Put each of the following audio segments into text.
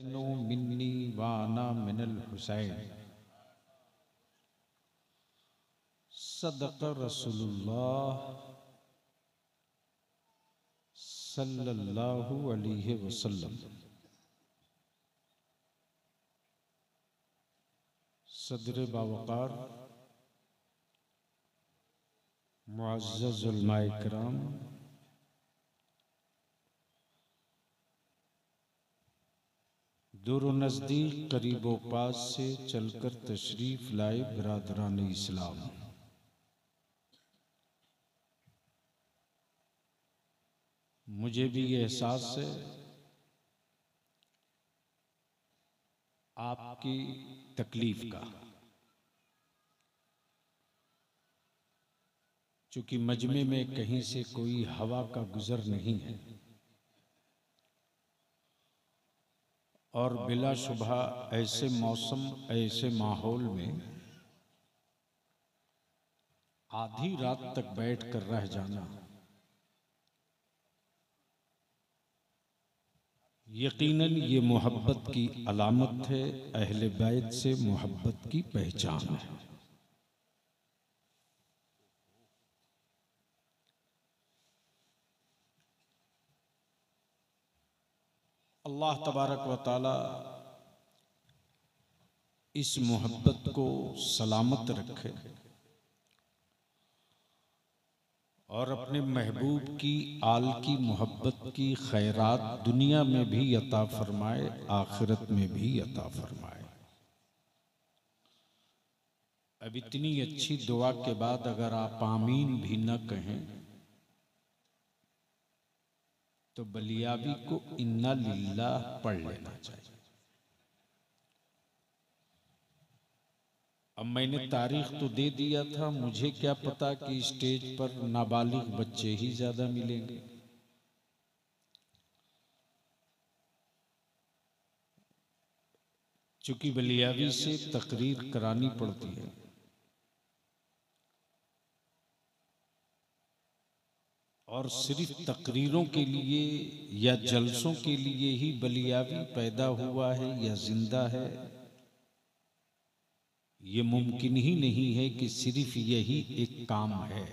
No Minni वाना मिनल हुसैन सदक़ रसूलुल्लाह सल्लल्लाहु अलैहि वसल्लम। सदर बावकार मुअज़्ज़ज़ उलमाए किराम, दूर नज़दीक करीब व पास से चलकर तशरीफ लाए बिरादरान इस्लाम, मुझे भी ये एहसास है आपकी तकलीफ का, चूंकि मजमे में कहीं से कोई हवा का गुजर नहीं है और बिलाशुबह ऐसे मौसम ऐसे माहौल में आधी रात तक बैठ कर रह जाना यकीनन ये मोहब्बत की अलामत है, अहले बैत से मोहब्बत की पहचान है। अल्लाह तबारक व तआला इस मोहब्बत को सलामत रखे और अपने महबूब की आल की मोहब्बत की खैरात दुनिया में भी अता फरमाए, आखिरत में भी अता फरमाए। अब इतनी अच्छी दुआ के बाद अगर आप आमीन भी न कहें तो बलियाबी को इन्ना लिल्लाह पढ़ लेना चाहिए। अब मैंने तारीख तो दे दिया था, मुझे क्या पता कि स्टेज पर नाबालिग बच्चे ही ज्यादा मिलेंगे। चूंकि बलियाबी से तकरीर करानी पड़ती है और सिर्फ तकरीरों के लिए या जलसों के लिए ही बलियाबी पैदा हुआ है या जिंदा है, ये मुमकिन ही नहीं है कि सिर्फ यही एक काम है।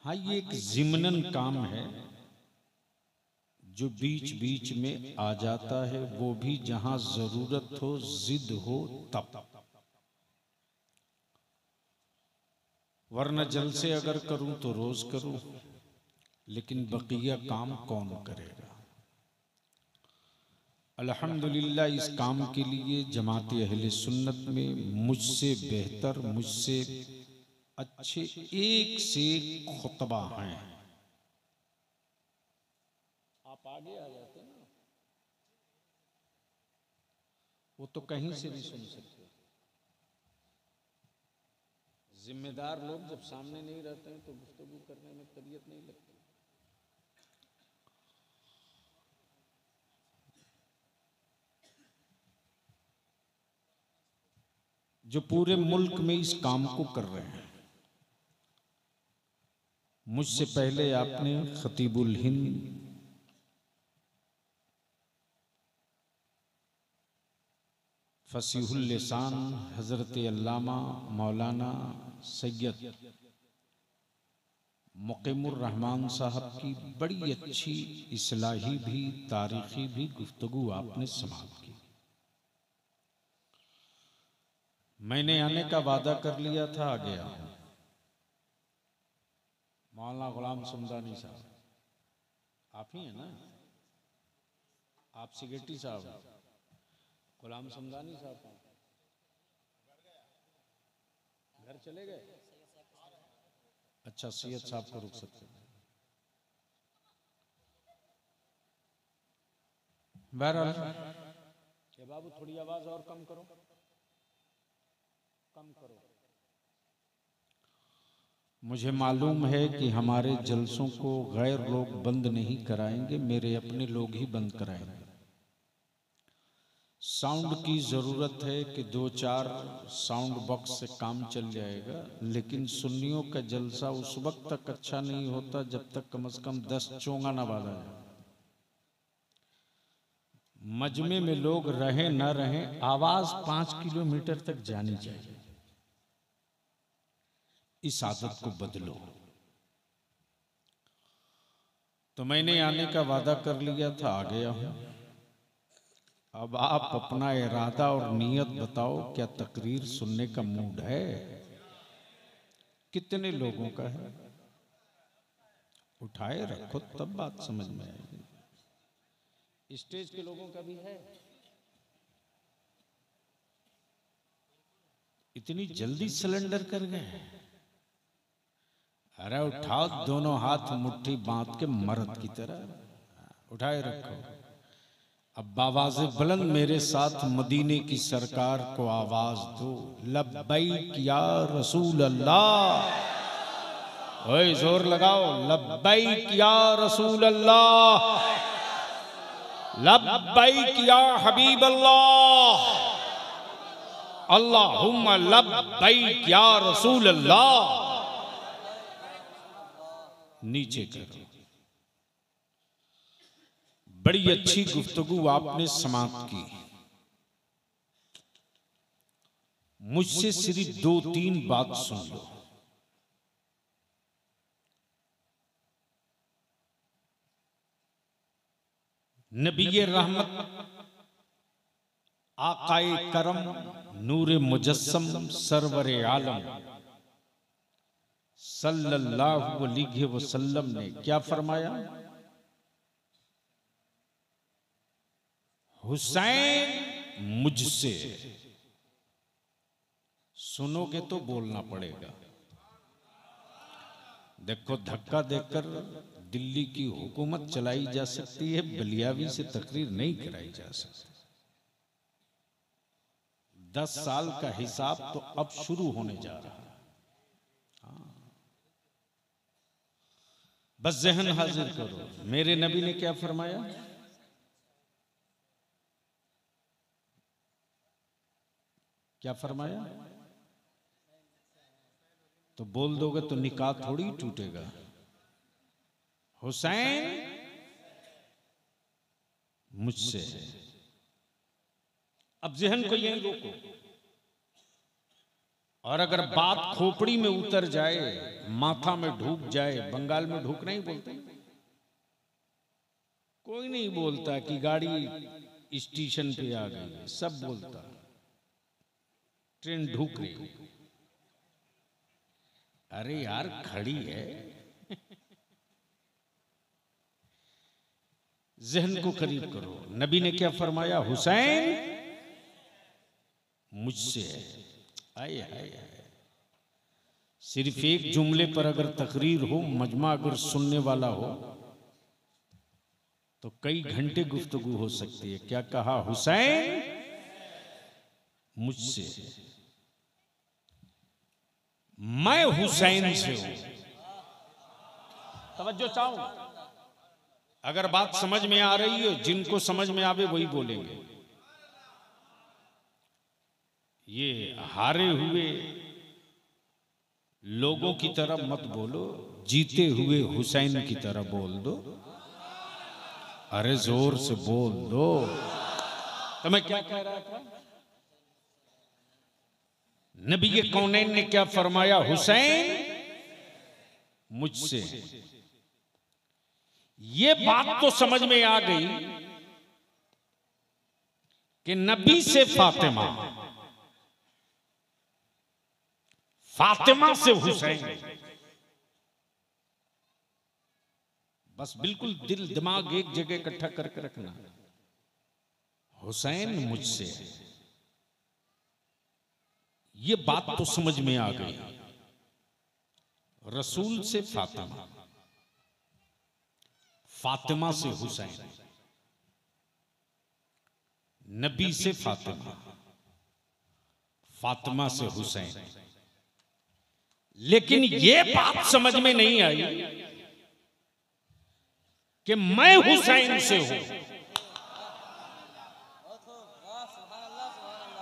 हाँ, ये एक ज़िमनन काम है जो बीच बीच में आ जाता है, वो भी जहां जरूरत हो, जिद हो तब। वरना जलसे अगर करूं तो रोज करूं, लेकिन बकिया काम कौन करेगा। अल्हम्दुलिल्लाह इस काम के लिए जमात अहले सुन्नत में मुझसे बेहतर, मुझसे अच्छे एक से एक खुतबा हैं। आप आगे आ जाते ना, वो तो कहीं से भी सुन सकते। जिम्मेदार लोग जब सामने नहीं रहते हैं तो गुफ्तगू करने में तबीयत नहीं लगती। जो पूरे मुल्क में इस काम को कर रहे हैं, मुझसे पहले आपने खतीबुल हिंद फसीहुल लिसान हजरत अल्लामा मौलाना सैयद मुक़ीमुर रहमान साहब की बड़ी अच्छी इस्लाही भी तारीखी भी गुफ्तगू आपने समाप्त की। मैंने आने का वादा कर लिया था, आ गया। मौलाना गुलाम समदानी साहब आप ही हैं ना? आप सिगेटी साहब, गुलाम समदानी साहब घर चले गए? अच्छा, सैयद साहब को रुक सकते हैं। बहरहाल के बाबू थोड़ी आवाज और कम करो, कम करो। मुझे मालूम है कि हमारे जलसों को गैर लोग बंद नहीं कराएंगे, मेरे अपने लोग ही बंद कराएंगे। साउंड की जरूरत है कि 2-4 साउंड बॉक्स से काम चल जाएगा, लेकिन सुन्नियों का जलसा उस वक्त तक अच्छा नहीं होता जब तक कम से कम 10 चोंगा ना बाजा जाए। मजमे में लोग रहे न रहे, आवाज 5 किलोमीटर तक जानी चाहिए। इस आदत को बदलो। तो मैंने आने का वादा कर लिया था, आ गया हूं। अब आप अपना इरादा और नियत बताओ, क्या तकरीर सुनने का मूड है? कितने लोगों का है? उठाए रखो, तब बात समझ में आएगी। स्टेज के लोगों का भी है? इतनी जल्दी सिलेंडर कर गए? अरे उठाओ, दोनों हाथ मुट्ठी बांध के मर्द की तरह उठाए रखो। अब आवाज़ बुलंद मेरे साथ मदीने की सरकार को आवाज दो, लब्बैक या रसूल अल्लाह। ओए जोर लगाओ, लब्बैक या रसूल अल्लाह, लब्बैक या हबीब अल्लाह, अल्लाहुम्मा लब्बैक या रसूल अल्लाह। नीचे करो। बड़ी अच्छी गुफ्तगू आपने समाप्त की। मुझसे सिर्फ 2-3 बात सुन लो। नबी रहमत आकाए करम नूरे मुजस्सम सरवरे आलम सल्लल्लाहु अलैहि वसल्लम ने क्या फरमाया? हुसैन मुझसे। सुनोगे तो बोलना पड़ेगा। देखो, धक्का देकर दिल्ली की हुकूमत चलाई जा सकती है, बलियावी से तकरीर नहीं कराई जा सकती। 10 साल का हिसाब तो अब शुरू होने जा रहा है। बस जहन हाजिर करो। मेरे नबी ने क्या फरमाया? क्या फरमाया? तो बोल दोगे तो निकाह थोड़ी टूटेगा। हुसैन मुझसे। अब जहन को यहीं रोको। और अगर बात खोपड़ी में उतर जाए, माथा में ढूक जाए, बंगाल में ढूक नहीं बोलते, कोई नहीं बोलता कि गाड़ी स्टेशन पे आ गई, सब बोलता ट्रेन ढूक रही। अरे यार, खड़ी है। जहन को करीब करो। नबी ने क्या फरमाया? हुसैन मुझसे है। आए हाय। सिर्फ एक जुमले पर अगर तकरीर हो, मजमा अगर सुनने वाला हो, तो कई घंटे गुफ्तगू हो सकती है। क्या कहा? हुसैन मुझसे। मैं हुसैन से हूं। तवज्जो चाहूं। अगर बात समझ में आ रही है, जिनको समझ में आवे वही बोलेंगे। ये हारे हुए लोगों की तरह मत बोलो, जीते हुए हुसैन की तरह बोल दो। अरे जोर से बोल दो। तो मैं क्या कह रहा था? नबी के कौनैन ने क्या फरमाया? हुसैन मुझसे। ये बात तो समझ में आ गई कि नबी से फातिमा, फातिमा से हुसैन। बस बिल्कुल दिल दिमाग एक जगह इकट्ठा करके रखना। हुसैन मुझसे। ये बात तो समझ में आ गई। रसूल से फातिमा, फातिमा से हुसैन, नबी से फातिमा, फातिमा से हुसैन। लेकिन ये बात समझ में नहीं आई कि मैं हुसैन से हूं।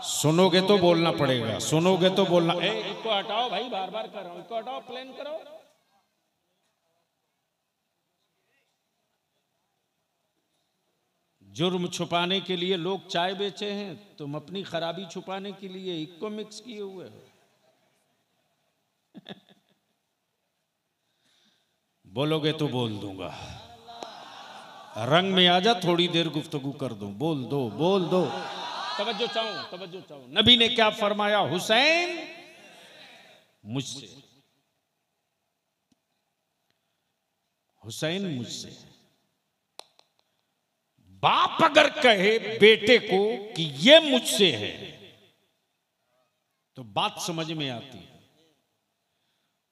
सुनोगे तो बोलना पड़ेगा। सुनोगे तो बोलना। इसको हटाओ भाई, बार बार कर रहा हूं। इसको हटाओ, प्लान करो। जुर्म छुपाने के लिए लोग चाय बेचे हैं, तुम अपनी खराबी छुपाने के लिए इको मिक्स किए हुए हो। बोलोगे तो बोल दूंगा, रंग में आ जा, थोड़ी देर गुफ्तगू कर दूं। बोल दो, बोल दो। तवज्जो चाहूं, तवज्जो चाहूं। नबी ने क्या फरमाया? हुसैन मुझसे, हुसैन मुझसे। बाप अगर कहे बेटे को कि ये मुझसे है तो बात समझ में आती है।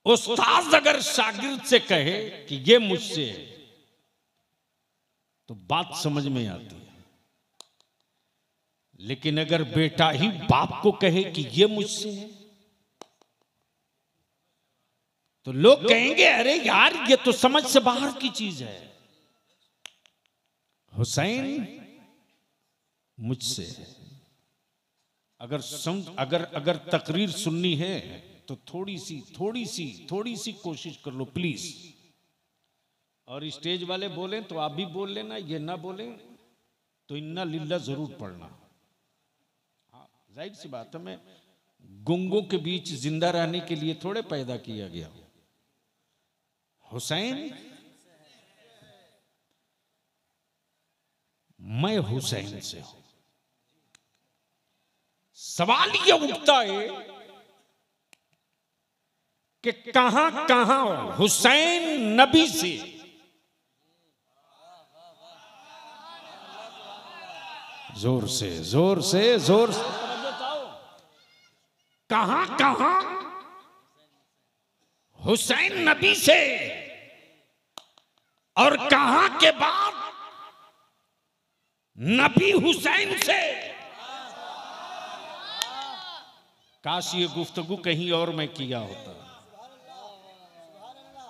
उस्ताद अगर शागिर्द से कहे कि ये मुझसे है तो बात समझ में आती है। लेकिन अगर बेटा ही बाप को कहे कि ये मुझसे है तो लोग कहेंगे अरे यार ये तो समझ से बाहर की चीज है। हुसैन मुझसे। अगर तकरीर सुननी है तो थोड़ी सी कोशिश कर लो प्लीज। और स्टेज वाले बोलें तो आप भी बोल लेना, ये ना बोलें तो इन्ना लिल्ला जरूर पढ़ना। हाँ, जाहिर सी बात है, मैं गुंगों के बीच जिंदा रहने के लिए थोड़े पैदा किया गया। हुसैन, मैं हुसैन से हूं। सवाल यह उठता है कि कहां कहां हुसैन नबी से जोर से कहां कहां हुसैन नबी से और कहां के बाद नबी हुसैन से। काश ये गुफ्तगू कहीं और मैं किया होता।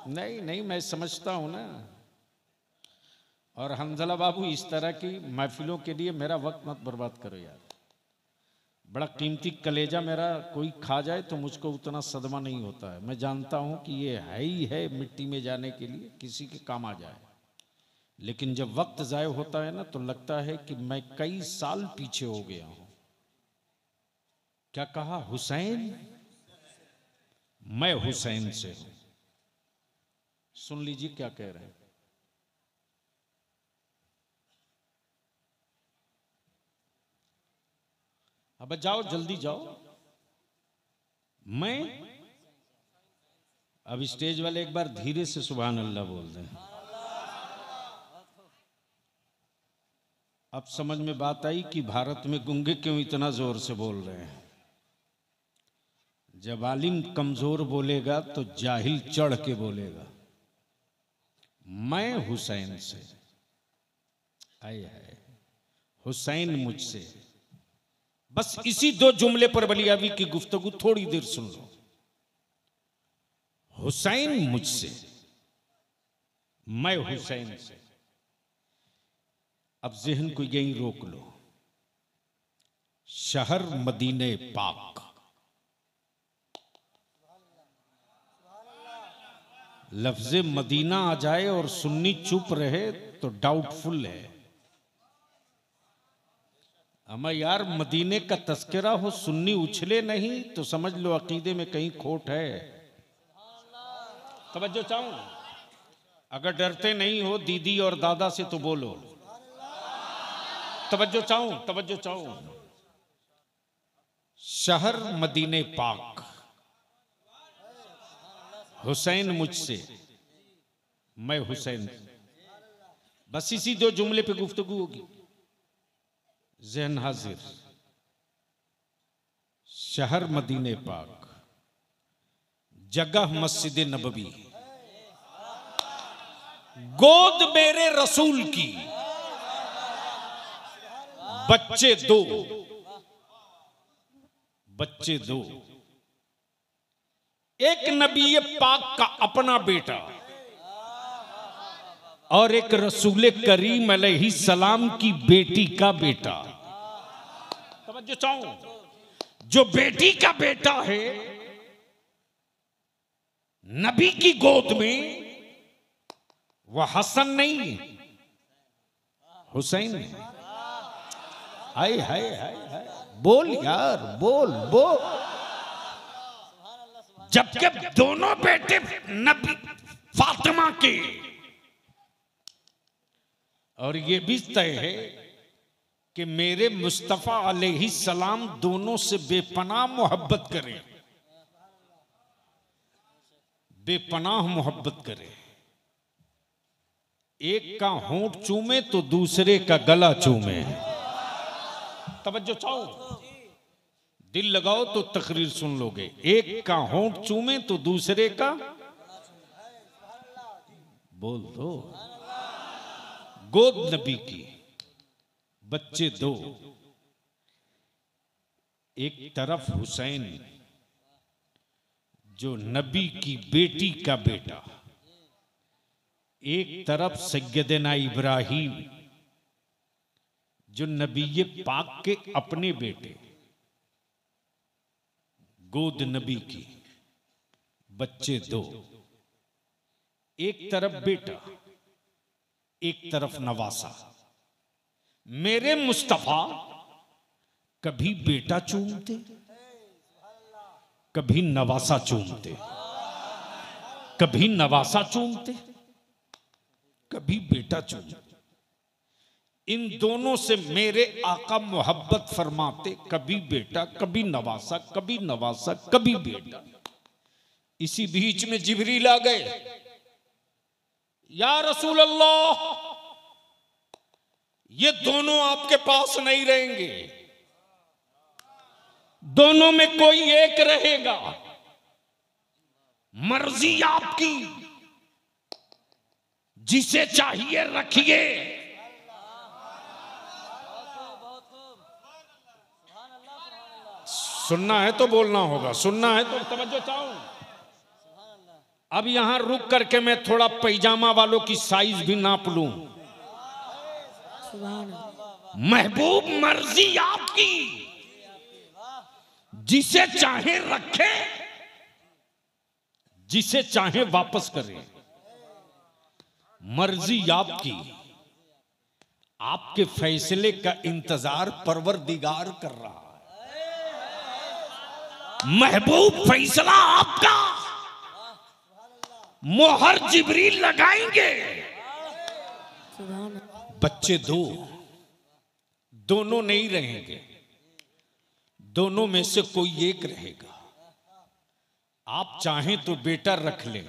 नहीं, मैं समझता हूं ना। और हंजला बाबू, इस तरह की महफिलों के लिए मेरा वक्त मत बर्बाद करो यार। बड़ा कीमती कलेजा मेरा कोई खा जाए तो मुझको उतना सदमा नहीं होता है। मैं जानता हूं कि ये है ही है मिट्टी में जाने के लिए, किसी के काम आ जाए। लेकिन जब वक्त जाया होता है ना तो लगता है कि मैं कई साल पीछे हो गया हूं। क्या कहा? हुसैन, मैं हुसैन से हूं। सुन लीजिए क्या कह रहे हैं। अब जाओ, जल्दी जाओ। मैं, अब स्टेज वाले एक बार धीरे से सुभान अल्लाह बोल दें। अब समझ में बात आई कि भारत में गुंगे क्यों इतना जोर से बोल रहे हैं। जब आलिम कमजोर बोलेगा तो जाहिल चढ़ के बोलेगा। मैं हुसैन से, आए है हुसैन मुझसे। बस इसी दो जुमले पर बलियावी की गुफ्तगू थोड़ी देर सुन लो। हुसैन मुझसे, मैं हुसैन से। अब जहन को यहीं रोक लो। शहर मदीने पाक, लफ्ज़े मदीना आ जाए और सुन्नी चुप रहे तो डाउटफुल है। अमा यार, मदीने का तस्करा हो, सुन्नी उछले नहीं तो समझ लो अकीदे में कहीं खोट है। तवज्जो चाहूं, अगर डरते नहीं हो दीदी और दादा से तो बोलो। तवज्जो चाहूं। शहर मदीने पाक, हुसैन मुझसे, मैं हुसैन। बस इसी दो जुमले पे गुफ्तगू होगी। ज़हन हाजिर। शहर मदीने पाक, जगह मस्जिद नबवी, गोद मेरे रसूल की, बच्चे दो, एक नबी पाक का अपना बेटा और एक रसूल करीम अलैहि सलाम की बेटी का बेटा। तवज्जो चाहूं, जो बेटी का बेटा है नबी की गोद में, वह हसन नहीं हुसैन है। हाय हाय हाय हाय, बोल यार, बोल बोल। जबकि दोनों बेटे नबी फातिमा के, और ये भी तय है कि मेरे मुस्तफा अलैहि सलाम दोनों से बेपनाह मोहब्बत करें, बेपनाह मोहब्बत करें। एक का होंठ चूमे तो दूसरे का गला चूमे। तवज्जो चाहो, दिल लगाओ तो तकरीर सुन लोगे। एक का होंठ चूमे तो दूसरे का, बोल दो। गोद नबी की, बच्चे दो, एक तरफ हुसैन जो नबी की बेटी का बेटा, एक तरफ सैयदना इब्राहिम जो नबी पाक के अपने बेटे। गोद नबी की, बच्चे दो, एक तरफ बेटा, एक तरफ नवासा। मेरे मुस्तफा कभी बेटा चूमते, कभी नवासा चूमते, कभी नवासा चूमते, कभी बेटा चूमते। इन दोनों से मेरे आका मोहब्बत फरमाते, कभी बेटा, कभी नवासा, कभी नवासा, कभी बेटा। इसी बीच में जिब्रील आ गए, या रसूल अल्लाह, ये दोनों आपके पास नहीं रहेंगे, दोनों में कोई एक रहेगा, मर्जी आपकी, जिसे चाहिए रखिए। सुनना है तो बोलना होगा, सुनना है तो तवज्जो चाहो। अब यहां रुक करके मैं थोड़ा पैजामा वालों की साइज भी नाप लूं। महबूब मर्जी आपकी, जिसे चाहे रखे, जिसे चाहे वापस करे। मर्जी आपकी, आपके फैसले का इंतजार परवरदिगार कर रहा है। महबूब फैसला आपका, मोहर जिब्रील लगाएंगे। बच्चे दो, दोनों नहीं रहेंगे, दोनों में से कोई एक रहेगा। आप चाहें तो बेटा रख लें,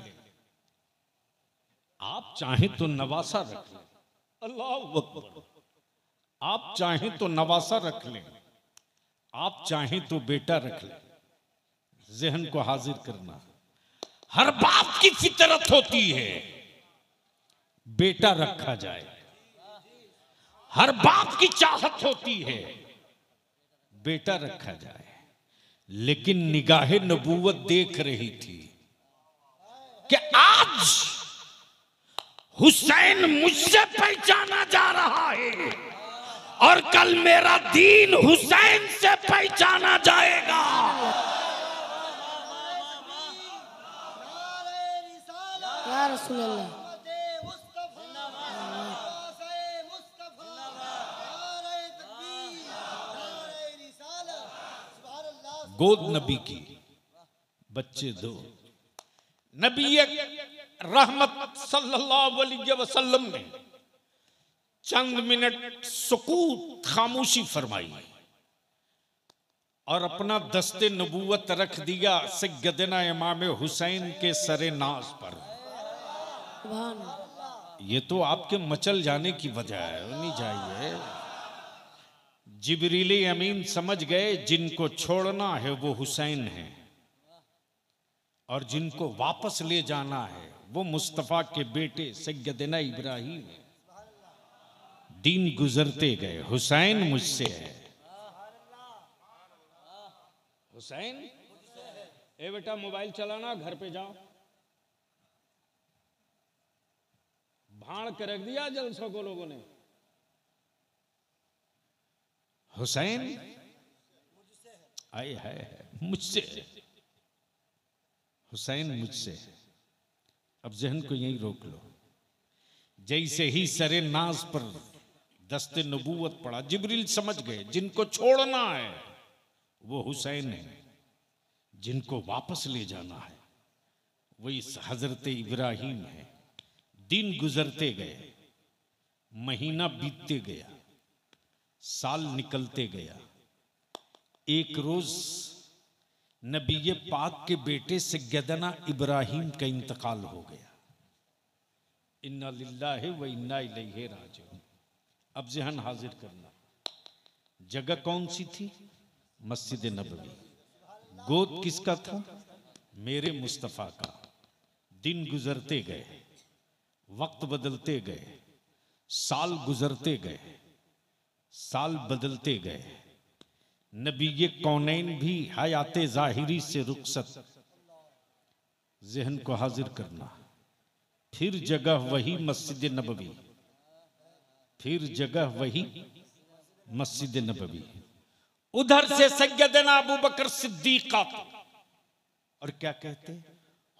आप चाहें तो नवासा रख लें। अल्लाह अकबर। आप चाहें तो नवासा रख लें, आप चाहें तो बेटा रख लें। जहन को हाजिर करना। हर बाप की फितरत होती है बेटा रखा जाए, हर बाप की चाहत होती है बेटा रखा जाए। लेकिन निगाहे नबूवत देख रही थी कि आज हुसैन मुझसे पहचाना जा रहा है और कल मेरा दीन हुसैन से पहचाना जाएगा। या रसूल अल्लाह। गोद नबी की, बच्चे दो। नबी रहमत सल्लल्लाहु अलैहि वसल्लम ने चंद मिनट सुकूत, खामोशी फरमाई और अपना दस्ते नबूवत रख दिया सैयदना इमाम हुसैन के सरे नाज पर। ये तो आपके मचल जाने की वजह है, नहीं जाइए। जिब्रील अमीन समझ गए जिनको छोड़ना है वो हुसैन है और जिनको वापस ले जाना है वो मुस्तफा के बेटे सैयदना इब्राहिम है। दिन गुजरते गए, हुसैन मुझसे है। हुसैन, ए बेटा मोबाइल चलाना, घर पे जाओ। भाड़ के रख दिया जलसों को लोगों ने। हुसैन आए है मुझसे, हुसैन मुझसे। अब जहन को यहीं रोक लो। जैसे ही सरे नाज पर दस्ते नबूवत पढ़ा। जिब्रील समझ गए जिनको छोड़ना है वो हुसैन है, जिनको वापस ले जाना है वो इस हजरत इब्राहिम है। दिन गुजरते गए, महीना बीतते गया, साल निकलते गया। एक रोज नबी पाक के बेटे सैयदना इब्राहिम का इंतकाल हो गया। इन्ना लिल्लाहि व इन्ना इलैहि राजिऊन। अब ज़हन हाजिर करना, जगह कौन सी थी? मस्जिद नबवी। गोद किसका था? मेरे मुस्तफ़ा का। दिन गुजरते गए, वक्त बदलते गए, साल गुजरते गए, साल बदलते गए। नबी कौनैन भी हयाते जाहिरी से रुखसत। ज़हन को हाजिर करना, फिर जगह वही मस्जिद नबवी, फिर जगह वही मस्जिद नबवी। उधर से सैयदना अबू बकर सिद्दीक आते और क्या कहते?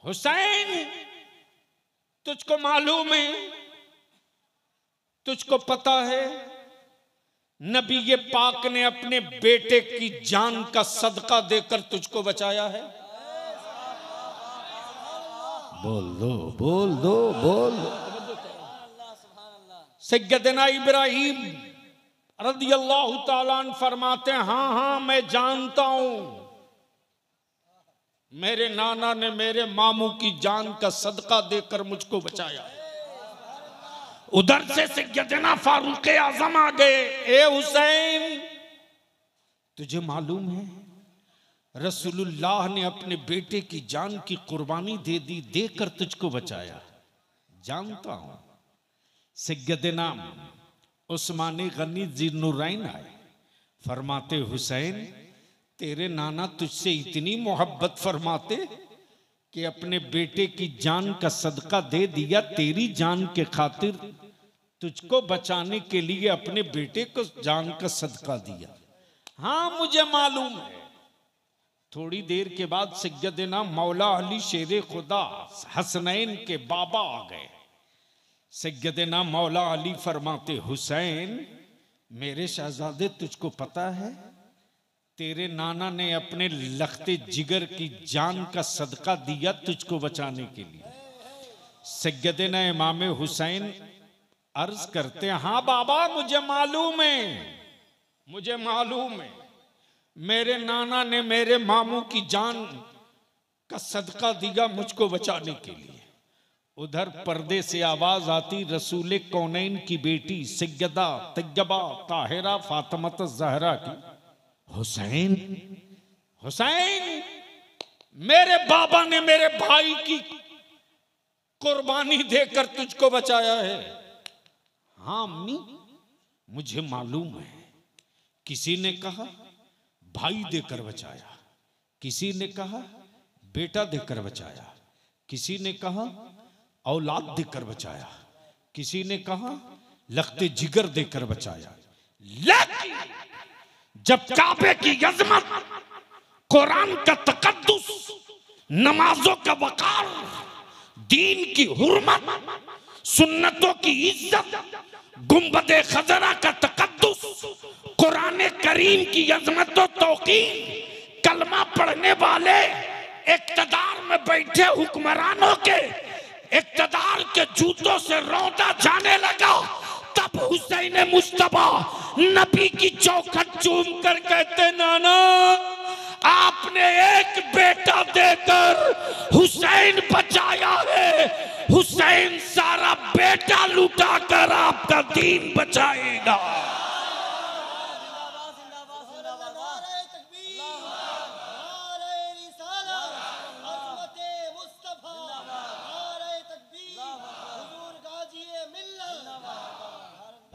हुसैन, तुझको मालूम है, तुझको पता है, नबी ये पाक ने अपने बेटे की जान का सदका देकर तुझको बचाया है। बोल दो, बोल दो, बोल दो। सैयदना इब्राहिम रदियल्लाहु ताला अन्हु फरमाते हैं, हाँ हाँ मैं जानता हूं, मेरे नाना ने मेरे मामू की जान का सदका देकर मुझको बचाया। उधर से सैयदना फारूक आजम आ गए। ए हुसैन, तुझे मालूम है रसूलुल्लाह ने अपने बेटे की जान की कुर्बानी दे दी, देकर तुझको बचाया। जानता हूं। सैयदना उस्मान गनी ज़िन्नुरैन आए, फरमाते हुसैन तेरे नाना तुझसे इतनी मोहब्बत फरमाते कि अपने बेटे की जान का सदका दे दिया, तेरी जान के खातिर तुझको बचाने के लिए अपने बेटे को जान का सदका दिया। हाँ मुझे मालूम है। थोड़ी देर के बाद सैयदना मौला अली शेरे खुदा हसनैन के बाबा आ गए। सैयदना मौला अली फरमाते, हुसैन मेरे शहजादे तुझको पता है तेरे नाना ने अपने लखते जिगर की जान का सदका दिया तुझको बचाने के लिए। सैयदना इमाम हुसैन अर्ज करते हैं, हाँ बाबा मुझे मालूम है, मुझे मालूम है, मेरे नाना ने मेरे मामू की जान का सदका दिया मुझको बचाने के लिए। उधर पर्दे से आवाज आती रसूल कौनैन की बेटी सैयदा तैयबा ताहिरा फातिमा ज़हरा की, हुसैन, हुसैन मेरे बाबा ने मेरे भाई की कुर्बानी देकर तुझको बचाया है। हाँ अम्मी मुझे मालूम है। किसी ने कहा भाई देकर बचाया, किसी ने कहा बेटा देकर बचाया, किसी ने कहा औलाद देकर बचाया, किसी ने कहा लखते जिगर देकर बचाया। लेकिन जब काबे की अज़मत, कुरान का तकद्दुस, नमाजों का वकार, दीन की हुर्मत, सुन्नतों की इज्जत, गुंबदे खजरा का तकद्दुस, कुरान करीम की अज़मत और तौकीर, कलमा पढ़ने वाले इक़्तिदार में बैठे हुक्मरानों के इक़्तिदार के जूतों से रौंदा जाने लगा। तब हुसैन मुस्तफा नबी की चौखट चूम कर कहते, नाना आपने एक बेटा देकर हुसैन बचाया है, हुसैन सारा बेटा लुटाकर आपका दीन बचाएगा।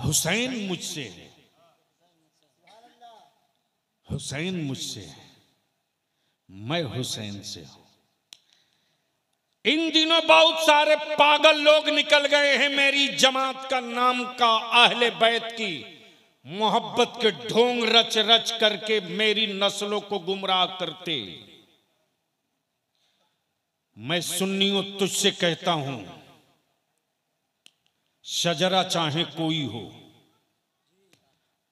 हुसैन मुझसे है, हुसैन मुझसे है, मैं हुसैन से हूं। इन दिनों बहुत सारे पागल लोग निकल गए हैं मेरी जमात का नाम का अहले बैत की मोहब्बत के ढोंग रच रच करके मेरी नस्लों को गुमराह करते। मैं सुन्नियों तुझसे कहता हूं, शजरा चाहे कोई हो,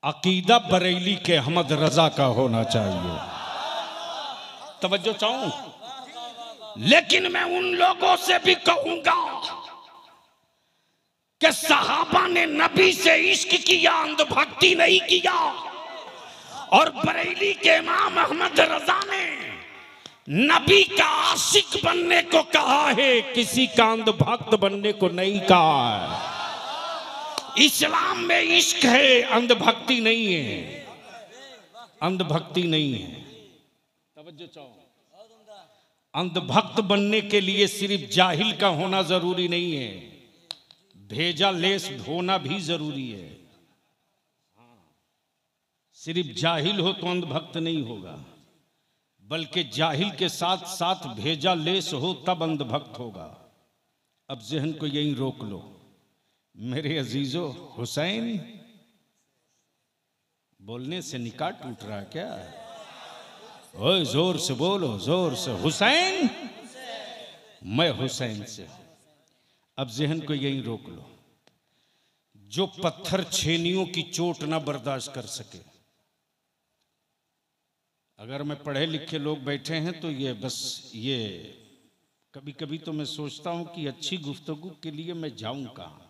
अकीदा बरेली के अहमद रजा का होना चाहिए। तवज्जो चाहूं, लेकिन मैं उन लोगों से भी कहूंगा कि सहाबा ने नबी से इश्क किया, अंधभक्ति नहीं किया। और बरेली के इमाम अहमद रजा ने नबी का आशिक बनने को कहा है, किसी का अंधभक्त बनने को नहीं कहा है। इस्लाम में इश्क है, अंधभक्ति नहीं है, अंधभक्ति नहीं है। तवज्जो चाहो, अंधभक्त बनने के लिए सिर्फ जाहिल का होना जरूरी नहीं है, भेजा लेस होना भी जरूरी है। सिर्फ जाहिल हो तो अंधभक्त नहीं होगा, बल्कि जाहिल के साथ साथ भेजा लेस हो तब अंधभक्त होगा। अब जहन को यहीं रोक लो। मेरे अजीजो, हुसैन बोलने से निकाह टूट रहा क्या? ओए जोर से बोलो, जोर से। हुसैन, मैं हुसैन से। अब जहन को यहीं रोक लो। जो पत्थर छेनियों की चोट ना बर्दाश्त कर सके, अगर मैं पढ़े लिखे लोग बैठे हैं तो ये बस ये कभी कभी तो मैं सोचता हूं कि अच्छी गुफ्तगू के लिए मैं जाऊं कहां।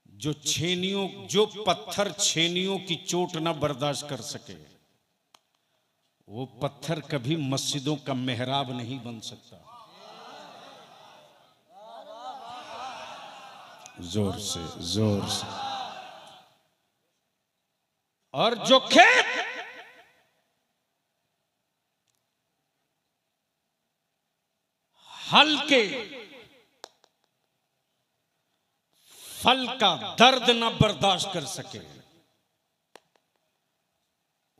जो पत्थर छेनियों की चोट ना बर्दाश्त कर सके, वो पत्थर कभी मस्जिदों का मेहराब नहीं बन सकता। जोर से, जोर से। और जो खेत हल के फल का दर्द ना बर्दाश्त कर सके,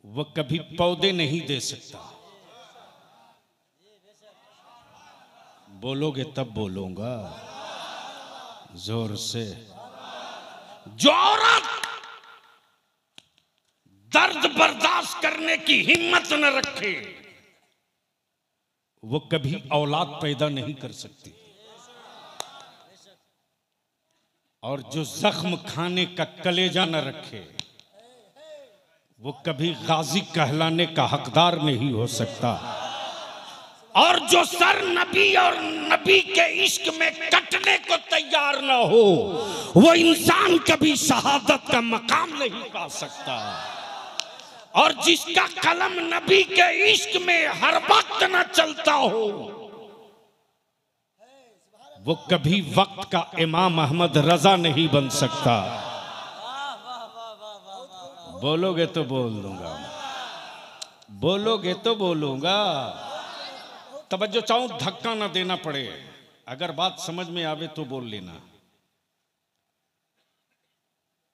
वह कभी पौधे नहीं दे सकता। बोलोगे तब बोलूंगा, जोर से। जो औरत दर्द बर्दाश्त करने की हिम्मत न रखे, वो कभी औलाद पैदा नहीं कर सकती। और जो जख्म खाने का कलेजा न रखे, वो कभी गाजी कहलाने का हकदार नहीं हो सकता। और जो सर नबी और नबी के इश्क में कटने को तैयार न हो, वो इंसान कभी शहादत का मकाम नहीं पा सकता। और जिसका कलम नबी के इश्क में हर वक्त न चलता हो, वो कभी वक्त का इमाम अहमद रजा नहीं बन सकता। बोलोगे तो बोल दूंगा, बोलोगे तो बोलूंगा। तवज्जो चाहूं, धक्का ना देना पड़े, अगर बात समझ में आवे तो बोल लेना।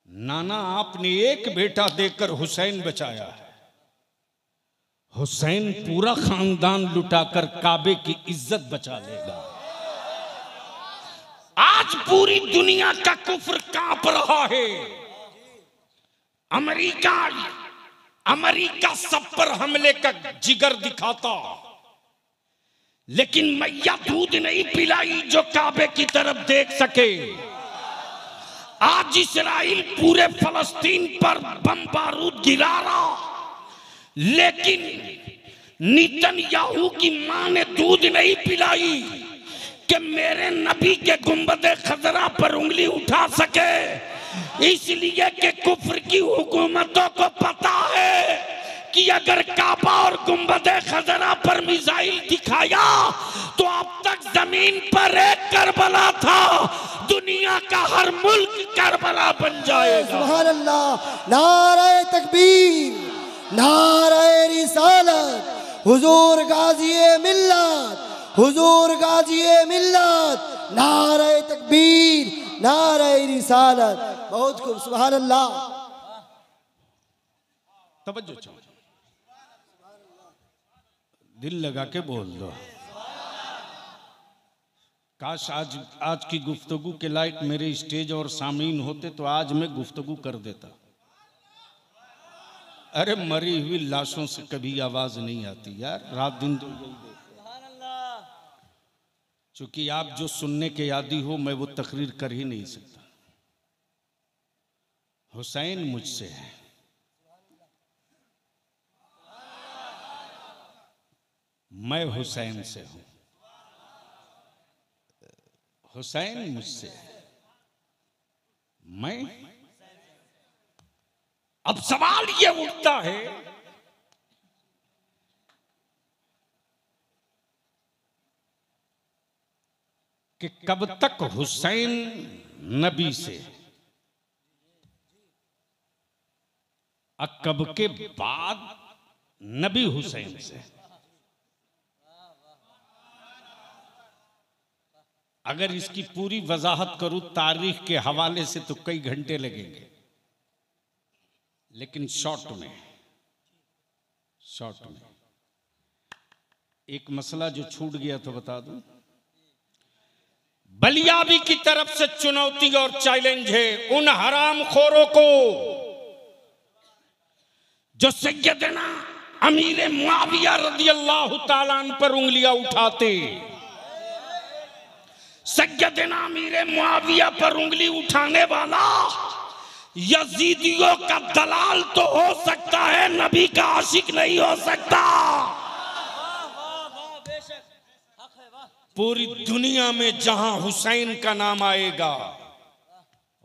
नाना आपने एक बेटा देकर हुसैन बचाया है, हुसैन पूरा खानदान लुटाकर काबे की इज्जत बचा लेगा। आज पूरी दुनिया का कुफ्र कांप रहा है। अमेरिका सब पर हमले का जिगर दिखाता, लेकिन मैया दूध नहीं पिलाई जो काबे की तरफ देख सके। आज इस्राइल पूरे फलस्तीन पर बम बारूद गिरा रहा, लेकिन नेतन्याहू की मां ने दूध नहीं पिलाई कि मेरे नबी के गुंबदे खजरा पर उंगली उठा सके। इसलिए कि कुफ्र की हुकूमतों को पता है कि अगर काबा और गुंबदे खजरा पर मिसाइल दिखाया तो अब तक जमीन पर एक करबला था, दुनिया का हर मुल्क करबला बन जाएगा। सुभान अल्लाह, नारे तकबीर, नारे रिसालत, हुजूर गाज़ी मिल्लत, हुजूर गाज़ी मिल्लत, नारे तकबीर, नारे रिसालत। बहुत खूब, सुभान अल्लाह। तवज्जो चाहो, दिल लगा के बोल दो। काश आज की गुफ्तगू के लायक मेरे स्टेज और सामीन होते तो आज मैं गुफ्तगू कर देता। अरे मरी हुई लाशों से कभी आवाज नहीं आती यार, रात दिन तो यही देखते। चूंकि आप जो सुनने के आदी हो, मैं वो तकरीर कर ही नहीं सकता। हुसैन मुझसे है, मैं हुसैन से हूं। हुसैन मुझसे है, मैं। अब सवाल ये उठता है कि कब तक हुसैन नबी से और कब के बाद नबी हुसैन से। अगर इसकी पूरी वजाहत करूं तारीख के हवाले से तो कई घंटे लगेंगे, लेकिन शॉर्ट में एक मसला जो छूट गया तो बता दूं। बलियाबी की तरफ से चुनौती और चैलेंज है उन हराम खोरों को जो सैयदना अमीर मुआविया रदियल्लाहु ताला अन्हु पर उंगलियां उठाते। सैयदना अमीर मुआविया पर उंगली उठाने वाला यजीदियों का दलाल तो हो सकता है, नबी का आशिक नहीं हो सकता। पूरी दुनिया में जहां हुसैन का नाम आएगा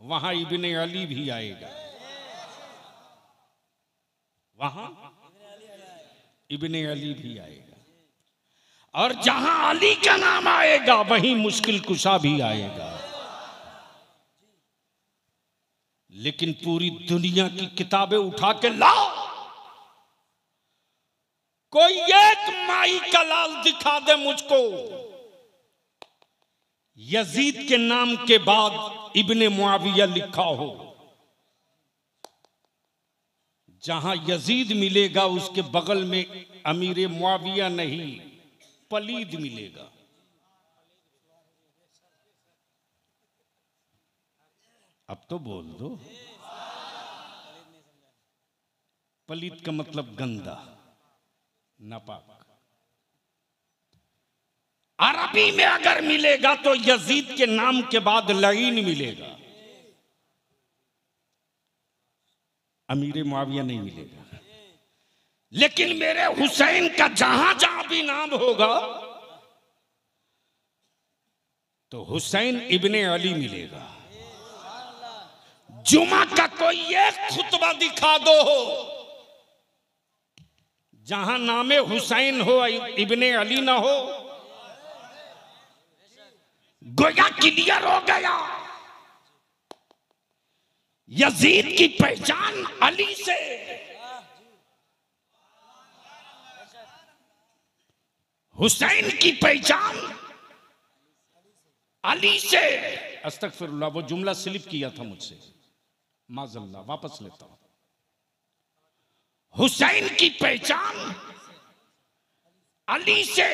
वहां इब्ने अली भी आएगा, वहां इब्ने अली भी आएगा, और जहां अली का नाम आएगा वहीं मुश्किल कुशा भी आएगा। लेकिन पूरी दुनिया की किताबें उठा के लाओ, कोई एक माई का लाल दिखा दे मुझको यजीद के नाम के बाद इब्ने मुआविया लिखा हो। जहां यजीद मिलेगा उसके बगल में अमीर मुआविया नहीं, पलीद मिलेगा। अब तो बोल दो। पलीद का मतलब गंदा, नापाक। अरबी में अगर मिलेगा तो यजीद के नाम के बाद लईन मिलेगा, अमीर मुआविया नहीं मिलेगा। लेकिन मेरे हुसैन का जहां जहां भी नाम होगा तो हुसैन इब्ने अली मिलेगा। जुमा का कोई एक खुतबा दिखा दो जहां नामे हुसैन हो इब्ने अली ना हो, गोया क्लियर हो गया। यजीद की पहचान अली से, हुसैन की पहचान अली से। अस्तगफिरुल्लाह, वो जुमला स्लिप किया था मुझसे, माज़ल्ला, वापस लेता हूं। हुसैन की पहचान अली से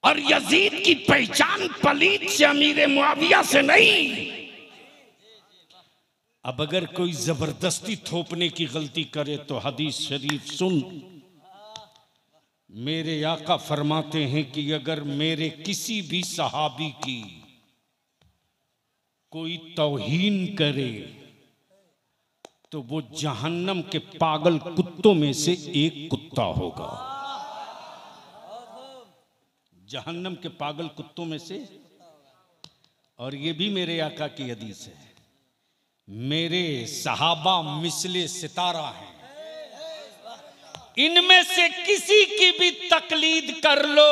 और यजीद की पहचान पलीद से, अमीर मुआविया से नहीं। अब अगर कोई जबरदस्ती थोपने की गलती करे तो हदीस शरीफ सुन। मेरे आका फरमाते हैं कि अगर मेरे किसी भी सहाबी की कोई तौहीन करे तो वो जहन्नम के पागल कुत्तों में से एक कुत्ता होगा। जहन्नम के पागल कुत्तों में से। और ये भी मेरे आका की हदीस है, मेरे सहाबा मिसले सितारा हैं, इनमें से किसी की भी तकलीद कर लो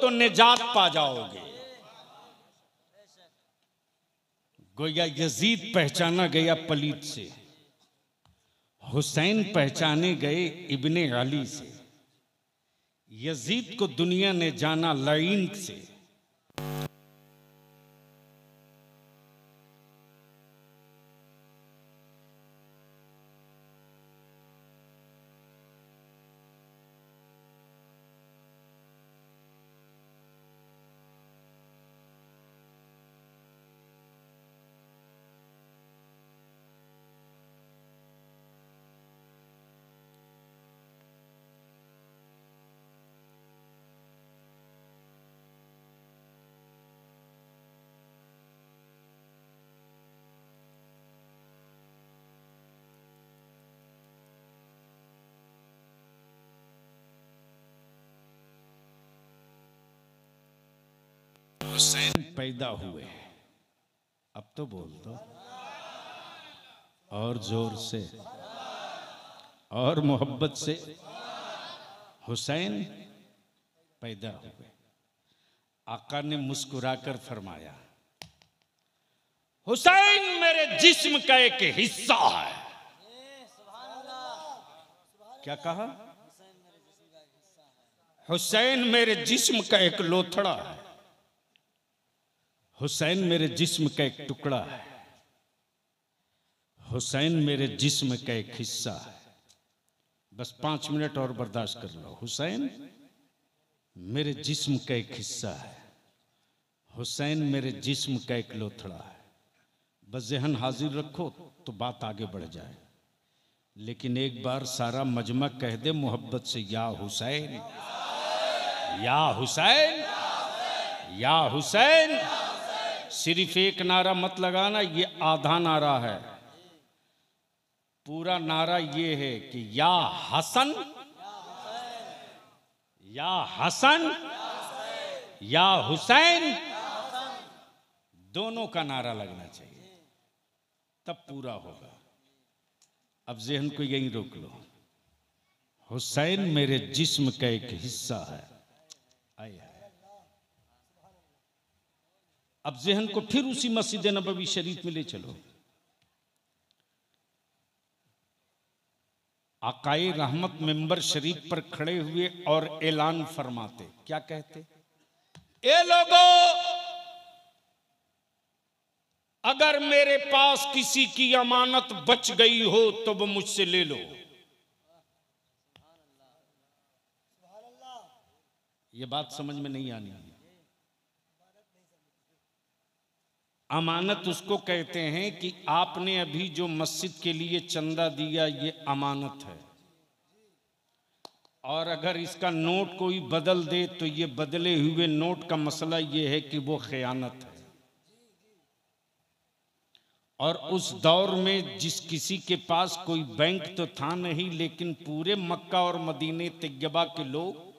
तो निजात पा जाओगे। गोया यजीद पहचाना गया पलीद से, हुसैन पहचाने गए इब्ने अली से, यजीद को दुनिया ने जाना लईन से। हुसैन पैदा हुए। अब तो बोल दो और जोर से और मोहब्बत से। हुसैन पैदा हुए। आका ने मुस्कुराकर फरमाया, हुसैन मेरे जिस्म का एक हिस्सा है। क्या कहा? हुसैन मेरे जिस्म का एक लोथड़ा है। हुसैन मेरे जिस्म का एक टुकड़ा है। हुसैन मेरे जिस्म का एक हिस्सा है। बस 5 मिनट और बर्दाश्त कर लो। हुसैन मेरे जिस्म का एक हिस्सा है। हुसैन मेरे जिस्म का एक लोथड़ा है। बस ज़हन हाजिर रखो तो बात आगे बढ़ जाए। लेकिन एक बार सारा मजमा कह दे मोहब्बत से, या हुसैन, या हुसैन, या हुसैन। सिर्फ एक नारा मत लगाना, ये आधा नारा है। पूरा नारा ये है कि या हसन, या हसन, या हुसैन, दोनों का नारा लगना चाहिए, तब पूरा होगा। अब ज़हन को यहीं रोक लो। हुसैन मेरे जिस्म का एक हिस्सा है। आया। अब ज़हन को फिर उसी मस्जिद नबवी शरीफ में ले चलो। आकाए रहमत मिंबर शरीफ पर खड़े हुए और ऐलान फरमाते। क्या कहते? ए लोगों, अगर मेरे पास किसी की अमानत बच गई हो तो वो मुझसे ले लो। ये बात समझ में नहीं आनी। अमानत उसको कहते हैं कि आपने अभी जो मस्जिद के लिए चंदा दिया, ये अमानत है। और अगर इसका नोट कोई बदल दे तो ये बदले हुए नोट का मसला ये है कि वो खयानत है। और उस दौर में जिस किसी के पास कोई बैंक तो था नहीं, लेकिन पूरे मक्का और मदीने तैयबा के लोग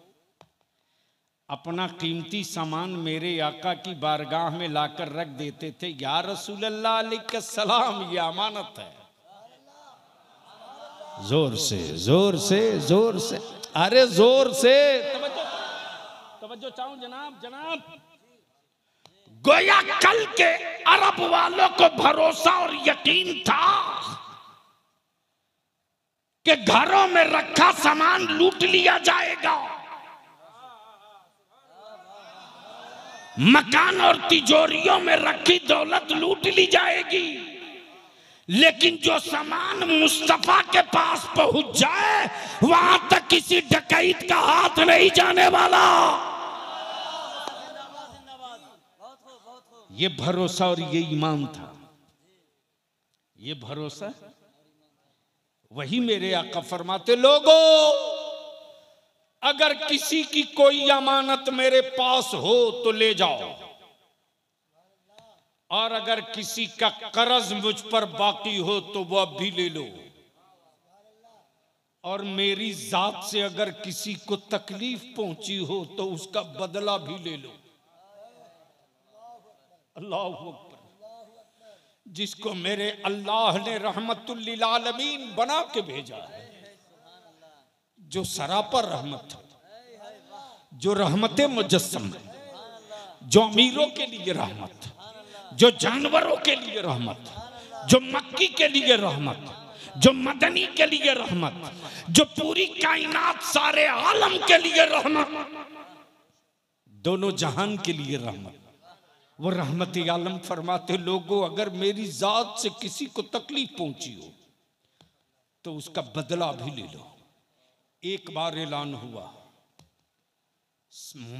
अपना कीमती सामान मेरे आका की बारगाह में लाकर रख देते थे। या रसूल अल्लाह अलैहि सलाम, ये अमानत है। जोर से, जोर से, जोर से, अरे जोर से तवज्जो चाहूं जनाब। जनाब, गोया कल के अरब वालों को भरोसा और यकीन था कि घरों में रखा सामान लूट लिया जाएगा, मकान और तिजोरियों में रखी दौलत लूट ली जाएगी, लेकिन जो सामान मुस्तफा के पास पहुंच जाए वहां तक किसी डकैत का हाथ नहीं जाने वाला। ये भरोसा और ये ईमान था। ये भरोसा वही मेरे आका फरमाते, लोगों अगर किसी की कोई अमानत मेरे पास हो तो ले जाओ, और अगर किसी का कर्ज मुझ पर बाकी हो तो वो अब भी ले लो, और मेरी जात से अगर किसी को तकलीफ पहुंची हो तो उसका बदला भी ले लो। अल्लाह अकबर। जिसको मेरे अल्लाह ने रहमतुल लिल आलमीन बना के भेजा है, जो सरापर रहमत है, जो रहमते मुजस्सम है, जो अमीरों के लिए रहमत, जो जानवरों के लिए रहमत, जो मक्की के लिए रहमत, जो मदनी के लिए रहमत, जो पूरी कायनात सारे आलम के लिए रहमत, दोनों जहान के लिए रहमत। वो रहमत आलम फरमाते, लोगों अगर मेरी जात से किसी को तकलीफ पहुंची हो तो उसका बदला भी ले लो। एक बार ऐलान हुआ,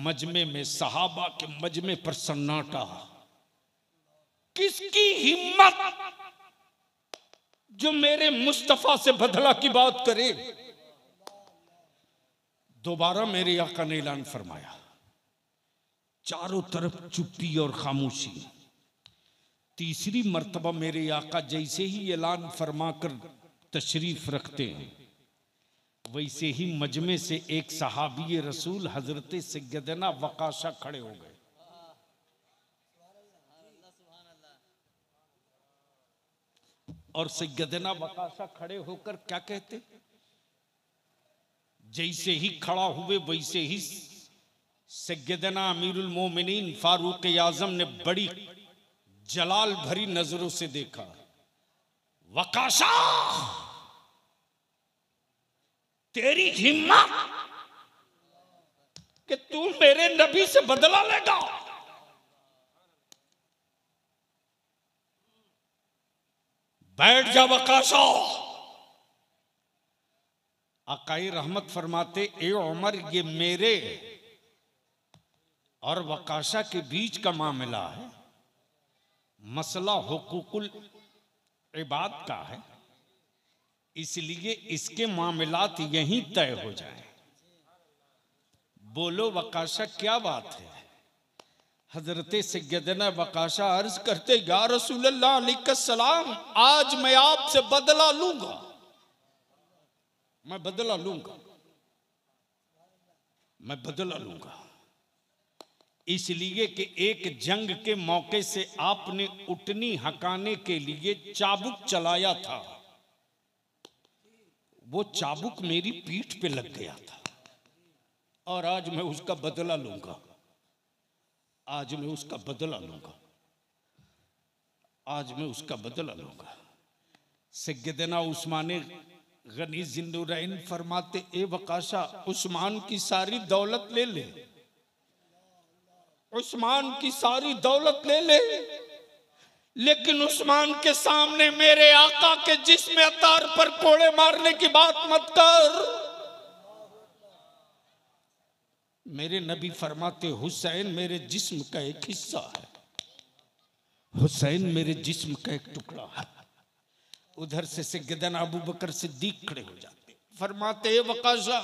मजमे में, सहाबा के मजमे पर सन्नाटा। किसकी हिम्मत जो मेरे मुस्तफा से बदला की बात करे। दोबारा मेरे आका ने ऐलान फरमाया। चारों तरफ चुप्पी और खामोशी। तीसरी मर्तबा मेरे आका जैसे ही ऐलान फरमाकर तशरीफ रखते हैं, वैसे ही मजमे से एक सहाबी रसूल हजरत सैयदना वकाशा खड़े हो गए। और सैयदना वकाशा खड़े होकर क्या कहते, जैसे ही खड़ा हुए वैसे ही सैयदना अमीरुल मोमिनीन फारूक आजम ने बड़ी जलाल भरी नजरों से देखा, वकाशा तेरी हिम्मत कि तू मेरे नबी से बदला लेगा। बैठ जा वकाशा। आकाई रहमत फरमाते, ए उमर, ये मेरे और वकाशा के बीच का मामला है, मसला हुकूकुल इबाद का है, इसलिए इसके मामलात यहीं तय हो जाए। बोलो वकाशा क्या बात है। हजरत सैयदना वकाशा अर्ज करते, या रसूलल्लाह अलैहिस्सलाम, आज मैं आपसे बदला लूंगा, मैं बदला लूंगा, मैं बदला लूंगा। इसलिए कि एक जंग के मौके से आपने उटनी हकाने के लिए चाबुक चलाया था, वो चाबुक मेरी पीठ पे लग गया था और आज मैं उसका बदला लूंगा, आज मैं उसका बदला लूंगा, आज मैं उसका बदला लूंगा। सैयदना उस्मान गनी जिन्नुरैन फरमाते, ए वकाशा, उस्मान की सारी दौलत ले ले, उस्मान की सारी दौलत ले ले, लेकिन उस्मान के सामने मेरे आका के जिस्म अतार पर कोड़े मारने की बात मत कर। मेरे नबी फरमाते, हुसैन मेरे जिस्म का एक हिस्सा है, हुसैन मेरे जिस्म का एक टुकड़ा है। उधर से सैयदना अबू बकर सिद्दीक खड़े हो जाते, फरमाते, वकाशा,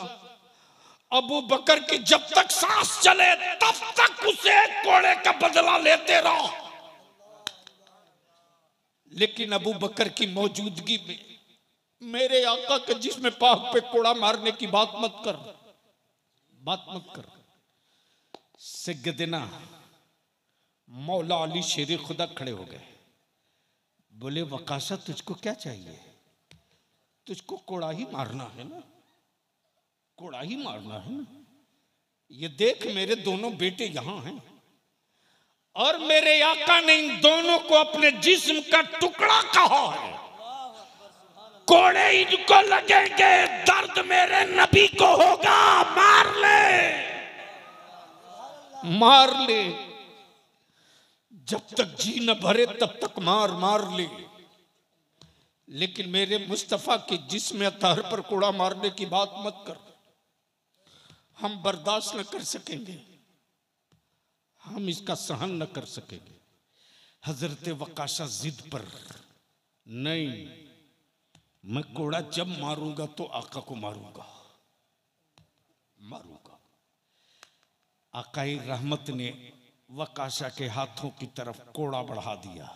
अबू बकर की जब तक सांस चले तब तक उसे कोड़े का बदला लेते रहो, लेकिन अबू बकर की मौजूदगी में मेरे आका के जिस्म पाक पे कोड़ा मारने की बात मत कर, बात मत कर। सैयदना मौला अली शेर खुदा खड़े हो गए, बोले, वकाशा तुझको क्या चाहिए, तुझको कोड़ा ही मारना है ना, कोड़ा ही मारना है ना। ये देख मेरे दोनों बेटे यहां हैं और मेरे आका ने इन दोनों को अपने जिस्म का टुकड़ा कहा है, कोड़े इनको लगेंगे, दर्द मेरे नबी को होगा, मार ले, मार ले, जब तक जी न भरे तब तक मार मार ले, लेकिन मेरे मुस्तफा के जिस्म अतार पर कोड़ा मारने की बात मत कर, हम बर्दाश्त न कर सकेंगे, हम इसका सहन न कर सकेंगे। हजरत वकाशा जिद पर, नहीं, मैं कोड़ा जब मारूंगा तो आका को मारूंगा, मारूंगा। आकाई रहमत ने वकाशा के हाथों की तरफ कोड़ा बढ़ा दिया।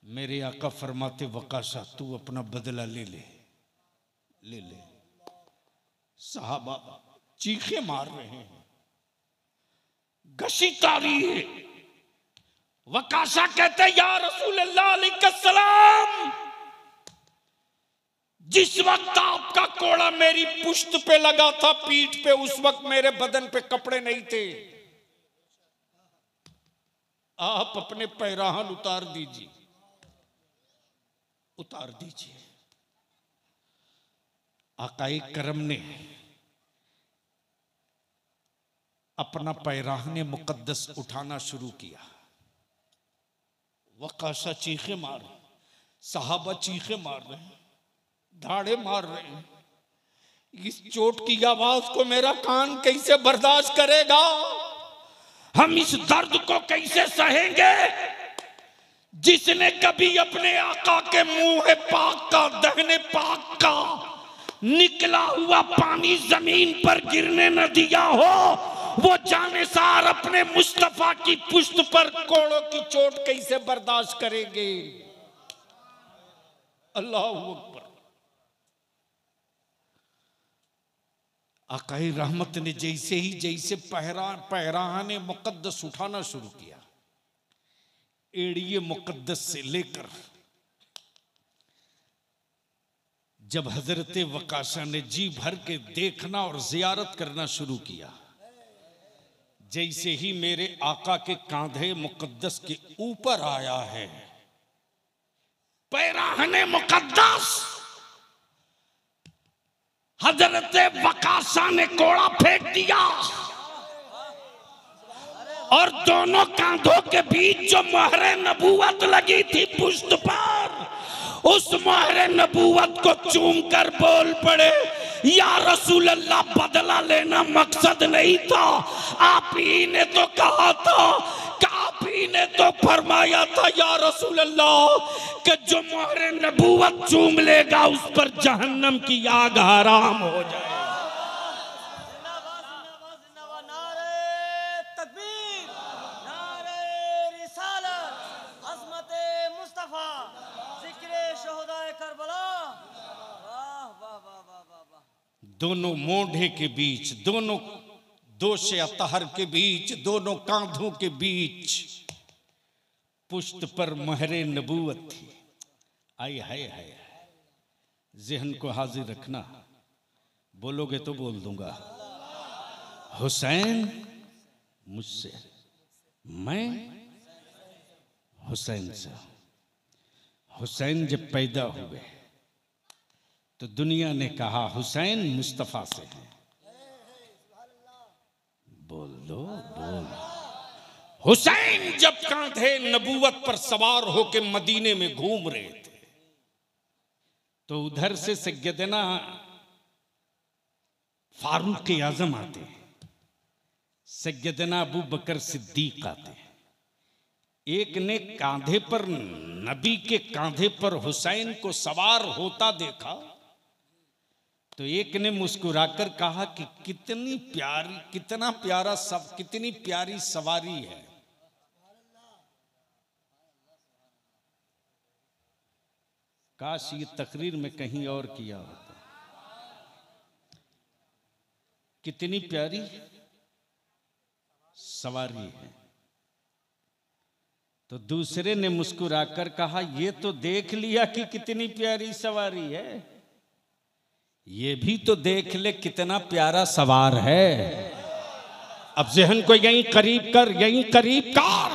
मेरे आका फरमाते, वकाशा तू अपना बदला ले ले, ले ले। साहबा चीखे मार रहे हैं, घसीटारी है। वकाशा कहते, या रसूलल्लाह अलैहिस्सलाम, जिस वक्त आपका कोड़ा मेरी पुश्त पे लगा था, पीठ पे, उस वक्त मेरे बदन पे कपड़े नहीं थे, आप अपने पैराहन उतार दीजिए, उतार दीजिए। आकाए करम ने अपना पैराहने मुकद्दस उठाना शुरू किया। वकाशा चीखे मार, साहबा चीखे मार रहे हैं, धाड़े मार रहे हैं। इस चोट की आवाज को मेरा कान कैसे बर्दाश्त करेगा, हम इस दर्द को कैसे सहेंगे। जिसने कभी अपने आका के मुंह पाक का, दहने पाक का निकला हुआ पानी जमीन पर गिरने न दिया हो, वो जानेसार अपने मुस्तफा की पुश्त पर कोड़ों की चोट कैसे बर्दाश्त करेंगे। अल्लाह अकबर। आकाई रहमत ने जैसे पैराने मुकद्दस उठाना शुरू किया, एड़िए मुकद्दस से लेकर जब हजरत वकाशा ने जी भर के देखना और जियारत करना शुरू किया, जैसे ही मेरे आका के कांधे मुकद्दस के ऊपर आया है, पैराहने मुकद्दस, हजरत वकाशा ने कोड़ा फेंक दिया और दोनों कांधों के बीच जो मोहरे नबूवत लगी थी पुष्ट पर, उस मोहरे नबूवत को चूम कर बोल पड़े, या रसूल अल्लाह, बदला लेना मकसद नहीं था, आप ही ने तो कहा था, आप ही ने तो फरमाया था या रसूल अल्लाह कि जो मोहरे नबूवत चूम लेगा उस पर जहन्नम की आग हराम हो जाए। दोनों मोढ़े के बीच, दोनों दोषे अतहर के बीच, दोनों कांधों के बीच पुष्ट पर महरे नबूवत थी। आई हाय हाय, जहन को हाजिर रखना, बोलोगे तो बोल दूंगा। हुसैन मुझसे, मैं हुसैन से। हुसैन जब पैदा हुए तो दुनिया ने कहा हुसैन मुस्तफा से है। बोल दो, बोल। हुसैन जब कांधे नबूवत पर सवार होके मदीने में घूम रहे थे तो उधर से सैयदना फारूक आजम आते हैं, सैयदना अबू बकर सिद्दीक आते हैं। एक ने कांधे पर, नबी के कांधे पर हुसैन को सवार होता देखा तो एक ने मुस्कुराकर कहा कि कितनी प्यारी, कितना प्यारा सब, कितनी प्यारी सवारी है। काश ये तकरीर में कहीं और किया होता। कितनी प्यारी सवारी है। तो दूसरे ने मुस्कुराकर कहा ये तो देख लिया कि कितनी प्यारी सवारी है, ये भी तो देख ले कितना प्यारा सवार है। अब जहन को यहीं करीब कर, यहीं करीब कर।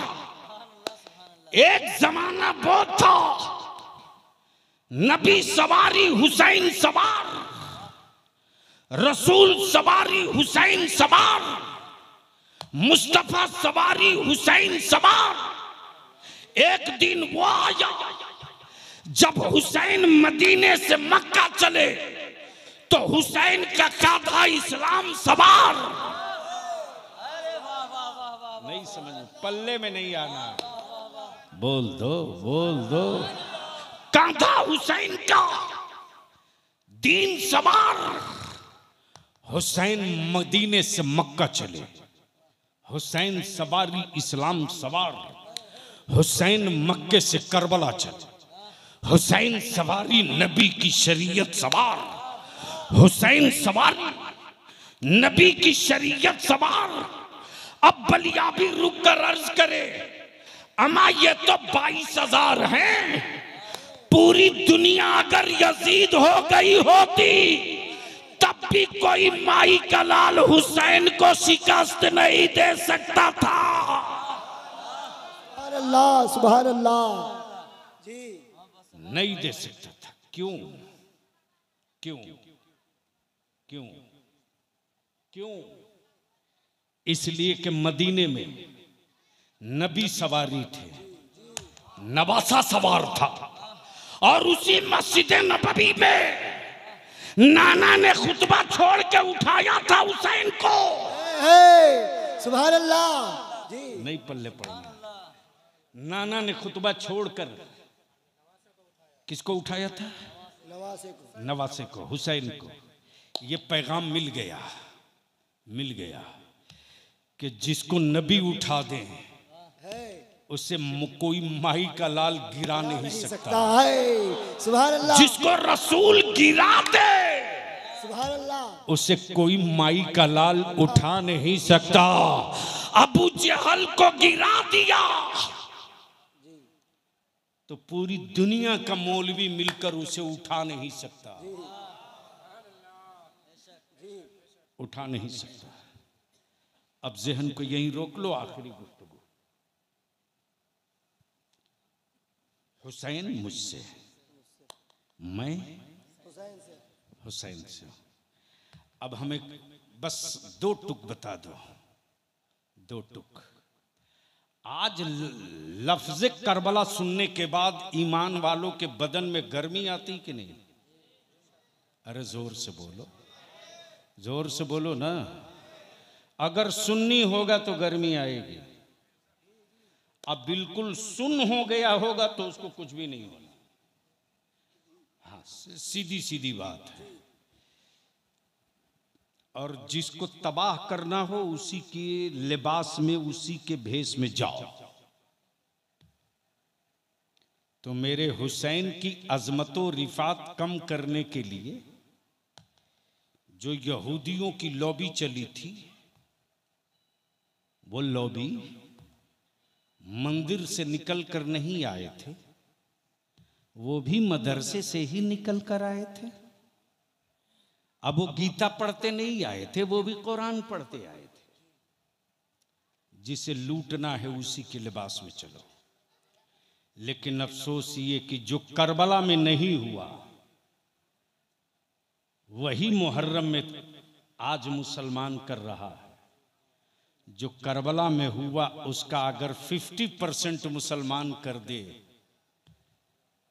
एक जमाना वो था नबी सवारी हुसैन सवार, रसूल सवारी हुसैन सवार, मुस्तफा सवारी हुसैन सवार। एक दिन वो आया जब हुसैन मदीने से मक्का चले तो हुसैन का कांधा इस्लाम सवार। नहीं समझ, पल्ले में नहीं आना, बोल दो, बोल दो। कांधा हुसैन का दीन सवार। हुसैन मदीने से मक्का चले, हुसैन सवारी इस्लाम सवार। हुसैन मक्के से करबला चले, हुसैन सवारी नबी की शरीयत सवार। हुसैन सवारी नबी की शरीयत सवार। अब बलिया भी रुक कर अर्ज करे, अमा ये तो 22,000 हैं, पूरी दुनिया अगर यजीद हो गई होती तब भी कोई माई का लाल हुसैन को शिकस्त नहीं दे सकता था। सुभान अल्लाह, सुभान अल्लाह जी, नहीं दे सकता था। क्यों? क्यों? क्यों? क्यों? इसलिए कि मदीने में नबी सवारी थे, नवासा सवार था। और उसी मस्जिद नबवी में नाना ने खुतबा छोड़ के उठाया था हुसैन को। सुभान अल्लाह जी, नहीं पल्ले पड़ेंगे। नाना ने खुतबा छोड़कर किसको उठाया था? नवासे को, नवासे को, हुसैन को। ये पैगाम मिल गया, मिल गया कि जिसको नबी उठा दें उससे कोई माई का लाल गिरा नहीं सकता है। सुभान अल्लाह। जिसको रसूल गिरा दे सुभान अल्लाह उससे कोई माई का लाल उठा नहीं सकता। अबू जहल को गिरा दिया तो पूरी दुनिया का मौलवी मिलकर उसे उठा नहीं सकता। उठा नहीं सकता। अब जहन को यहीं रोक लो, आखिरी गुफ्तगू। हुसैन मुझसे, मैं हुसैन से। हुसैन से हूं। अब हमें बस दो टुक बता दो, दो टुक। आज लफ्ज करबला सुनने के बाद ईमान वालों के बदन में गर्मी आती कि नहीं? अरे जोर से बोलो, जोर से बोलो ना। अगर सुन्नी होगा तो गर्मी आएगी, अब बिल्कुल सुन हो गया होगा तो उसको कुछ भी नहीं होना। हाँ, सीधी सीधी बात है। और जिसको तबाह करना हो उसी के लिबास में, उसी के भेष में जाओ। तो मेरे हुसैन की अजमतो रिफात कम करने के लिए जो यहूदियों की लॉबी चली थी, वो लॉबी मंदिर से निकल कर नहीं आए थे, वो भी मदरसे से ही निकल कर आए थे। अब वो गीता पढ़ते नहीं आए थे, वो भी कुरान पढ़ते आए थे। जिसे लूटना है उसी के लिबास में चलो। लेकिन अफसोस ये कि जो करबला में नहीं हुआ वही मुहर्रम में आज मुसलमान कर रहा है। जो करबला में हुआ उसका अगर 50% मुसलमान कर दे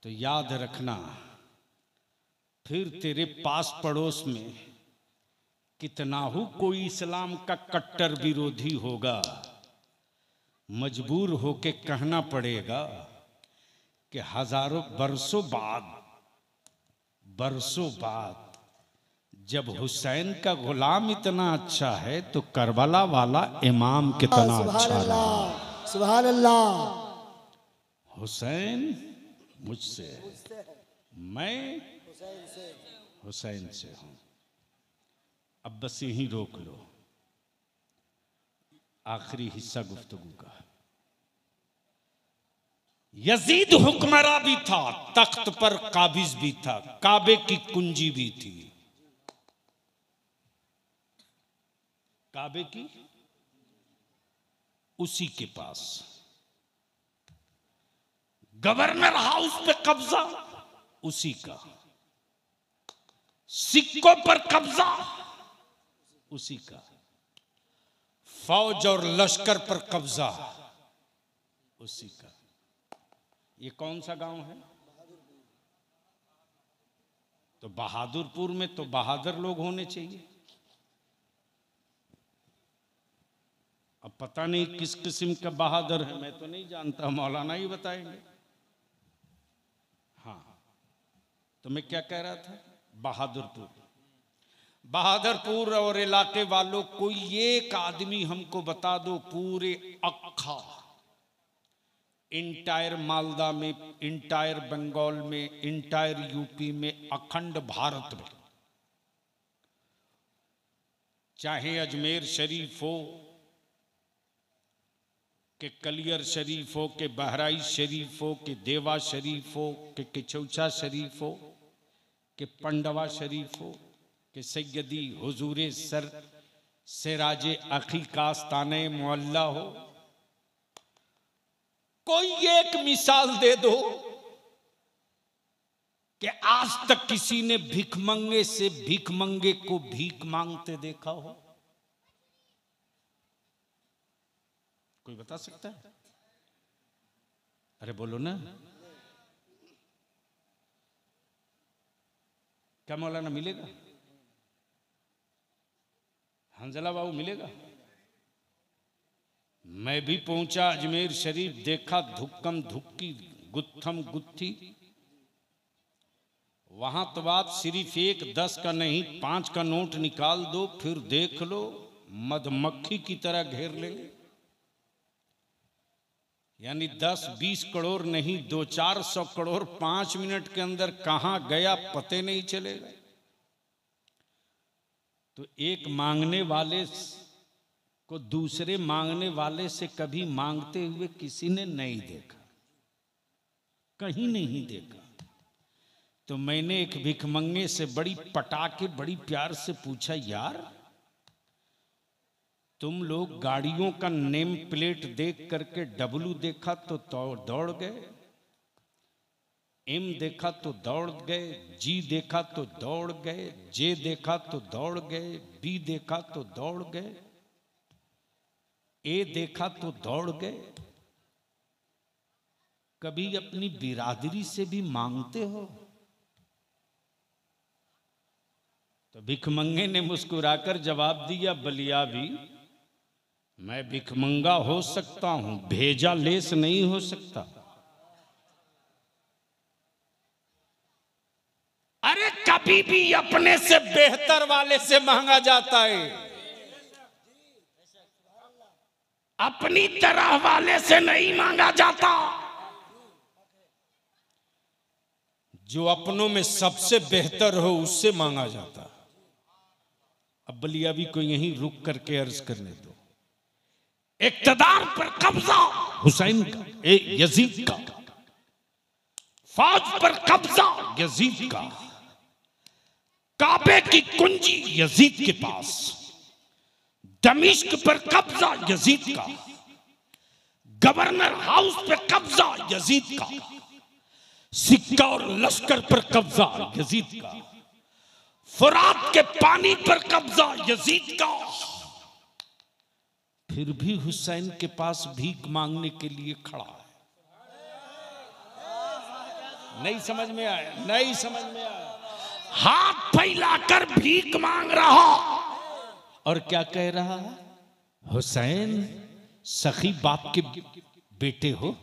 तो याद रखना, फिर तेरे पास पड़ोस में कितना हो कोई इस्लाम का कट्टर विरोधी होगा, मजबूर होके कहना पड़ेगा कि हजारों बरसों बाद जब हुसैन का गुलाम इतना अच्छा है तो करबला वाला इमाम कितना अच्छा रहा। सुभान अल्लाह। हुसैन मुझसे, मैं हुसैन से। हुसैन से हूं। अब बस यहीं रोक लो, आखिरी हिस्सा गुफ्तगू का। यजीद हुक्मरान भी था, तख्त पर काबिज भी था, काबे की कुंजी भी थी। काबे की उसी के पास। गवर्नर हाउस पे कब्जा उसी का, सिक्कों पर कब्जा उसी का, फौज और लश्कर पर कब्जा उसी का। ये कौन सा गांव है? तो बहादुरपुर में तो बहादुर लोग होने चाहिए। अब पता नहीं किस किस्म का बहादुर है, मैं तो नहीं जानता, मौलाना ही बताएंगे। हाँ, तो मैं क्या कह रहा था? बहादुरपुर और इलाके वालों, कोई एक आदमी हमको बता दो पूरे अक्खा इंटायर मालदा में, इंटायर बंगाल में, इंटायर यूपी में, अखंड भारत में, चाहे अजमेर शरीफ हो कि कलियर शरीफ हो कि बहराइच शरीफ हो कि देवा शरीफ हो कि किचौचा शरीफ हो कि पंडवा शरीफ हो कि सैयदी हुजूरे सर सिराजे अखी कास्ताने मुअल्ला हो, कोई एक मिसाल दे दो कि आज तक किसी ने भिखमंगे से भिखमंगे को भीख मांगते देखा हो? कोई बता सकता है? अरे बोलो ना। क्या मौलाना मिलेगा? हंजला बाबू मिलेगा? मैं भी पहुंचा अजमेर शरीफ, देखा धुक्कम धुक्की गुत्थम गुत्थी। वहां तो बात सिर्फ 1 10 का नहीं 5 का नोट निकाल दो, फिर देख लो मधुमक्खी की तरह घेर लेंगे। यानी 10-20 करोड़ नहीं, 200-400 करोड़ 5 मिनट के अंदर कहां गया पते नहीं चलेगा। तो एक मांगने वाले को दूसरे मांगने वाले से कभी मांगते हुए किसी ने नहीं देखा, कहीं नहीं देखा। तो मैंने एक भिखमंगे से बड़ी पटाके बड़ी प्यार से पूछा, यार तुम लोग गाड़ियों का नेम प्लेट देख करके डब्लू देखा तो दौड़ गए, एम देखा तो दौड़ गए, जी देखा तो दौड़ गए, जे देखा तो दौड़ गए, बी देखा तो दौड़ गए, ए देखा तो दौड़ गए। कभी अपनी बिरादरी से भी मांगते हो? तो भिखमंगे ने मुस्कुराकर जवाब दिया, बलिया भी मैं भिखमंगा हो सकता हूं, भेजा लेस नहीं हो सकता। अरे कभी भी अपने से बेहतर वाले से मांगा जाता है, अपनी तरह वाले से नहीं मांगा जाता। जो अपनों में सबसे बेहतर हो उससे मांगा जाता। अब बलियावी को यहीं रुक करके अर्ज करने दो। इक्तदार पर कब्जा हुसैन का, यजीद का, फौज पर कब्जा यजीद का, काबे की कुंजी यजीद के पास, दमिश्क पर कब्जा यजीद का, गवर्नर हाउस पर कब्जा यजीद का, सिक्का और लश्कर पर कब्जा यजीद का, फुरात के पानी पर कब्जा यजीद का। फिर भी हुसैन के पास भीख मांगने के लिए खड़ा है। नहीं समझ में आया? नहीं समझ में आया? हाथ फैलाकर भीख मांग रहा और क्या कह रहा है? हुसैन सखी बाप के बेटे हो,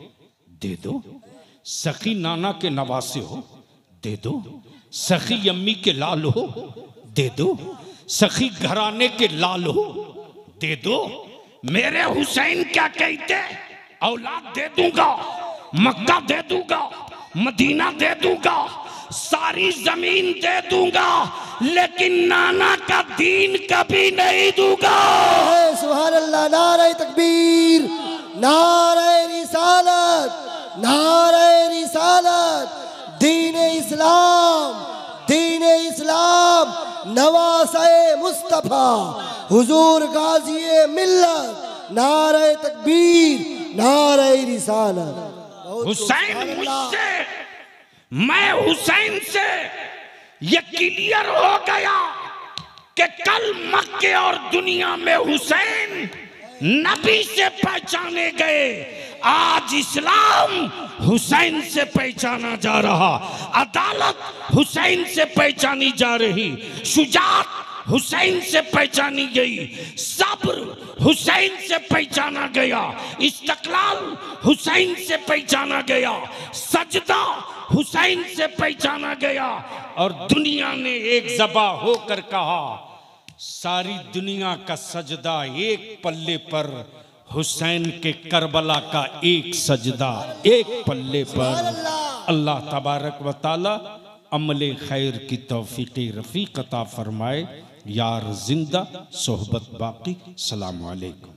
दे दो। सखी नाना के नवासे हो, दे दो। सखी अम्मी के लाल हो, दे दो। सखी घराने के लाल हो, दे दो। मेरे हुसैन क्या कहते? औलाद दे दूंगा, मक्का दे दूंगा, मदीना दे दूंगा, सारी जमीन दे दूंगा, लेकिन नाना का दीन कभी नहीं दूंगा। सुभान अल्लाह। नारे तकबीर, नारे रिसालत, नारे रिसालत। दीन इस्लाम, दीन इस्लाम, नवासे मुस्तफा, हुजूर गाजी मिल्लत। नारे तकबीर, नारे रिसालत। हुसैन मुझसे, मैं हुसैन से ये क्लियर हो गया कि कल मक्के और दुनिया में हुसैन नबी से पहचाने गए, आज इस्लाम हुसैन से पहचाना जा रहा, अदालत हुसैन से पहचानी जा रही, शुजाअत हुसैन से पहचानी गई, सब्र हुसैन से पहचाना गया, इस्तक़लाल हुसैन से पहचाना गया, सजदा हुसैन से पहचाना गया। और दुनिया ने एक ज़बा होकर कहा, सारी दुनिया का सजदा एक पल्ले पर, हुसैन के करबला का एक सजदा एक पल्ले पर। अल्लाह तबारक व तआला अमले खैर की तौफीक़ रफ़ीक़ अता फरमाए। यार जिंदा सोहबत बाकी। सलाम अलैकुम।